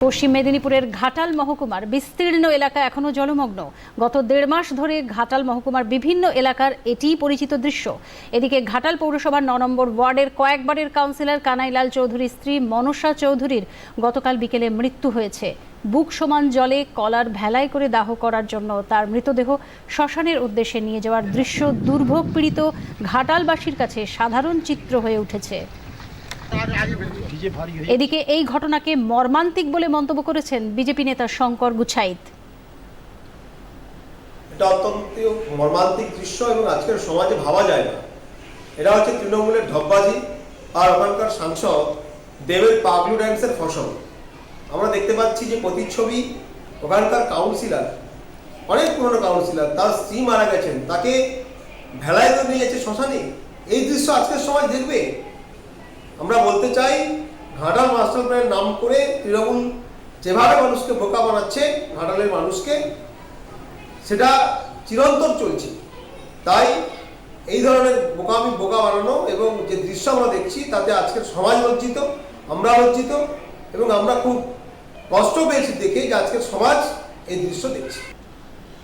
পশ্চিম মেদিনীপুরের ঘাটাল মহকুমার বিস্তীর্ণ এলাকা এখনো জলমগ্ন। গত ১.৫ মাস ধরে ঘাটাল মহকুমার বিভিন্ন এলাকার এটিই পরিচিত দৃশ্য। এদিকে ঘাটাল পৌরসভার ৯ নম্বর ওয়ার্ডের কয়েকবারের কাউন্সিলর কানাইলাল চৌধুরীর স্ত্রী মনসা চৌধুরীর গতকাল বিকেলে মৃত্যু হয়েছে। বুক সমান জলে কলার ভেলায় করে দাহ করার জন্য তার মৃতদেহ শ্মশানের উদ্দেশ্যে নিয়ে যাওয়ার দৃশ্য দুর্ভোগ পীড়িত ঘাটালবাসীর কাছে সাধারণ চিত্র হয়ে উঠেছে। এদিকে এই ঘটনাকে মর্মান্তিক বলে মন্তব্য করেছেন বিজেপি নেতা শঙ্কর গুছাইত। এটা অত্যন্ত মর্মান্তিক দৃশ্য এবং আজকের সমাজে ভাবা যায় না। এটা হচ্ছে তৃণমূলের ঢপবাজি আর ওখানকার সাংসদ দেবের পাগলু ড্যান্সের ফসল। আমরা দেখতে পাচ্ছি যে প্রতিচ্ছবি ওখানকার কাউন্সিলর, অনেক পুরনো কাউন্সিলর, তার স্ত্রী মারা গেছেন, তাকে ভেলায় করে নিয়ে যাচ্ছে শ্মশানে। এই দৃশ্য আজকের সমাজ দেখবে। আমরা বলতে চাই, ঘাটাল মাস্টার প্ল্যানের নাম করে তৃণমূল যেভাবে মানুষকে বোকা বানাচ্ছে, ঘাটালের মানুষকে, সেটা চিরন্তর চলছে। তাই এই ধরনের বোকা বানানো এবং যে দৃশ্য আমরা দেখছি তাতে আজকের সমাজ লজ্জিত, আমরা লজ্জিত এবং আমরা খুব কষ্ট পেয়েছি দেখে যে আজকের সমাজ এই দৃশ্য দেখছি।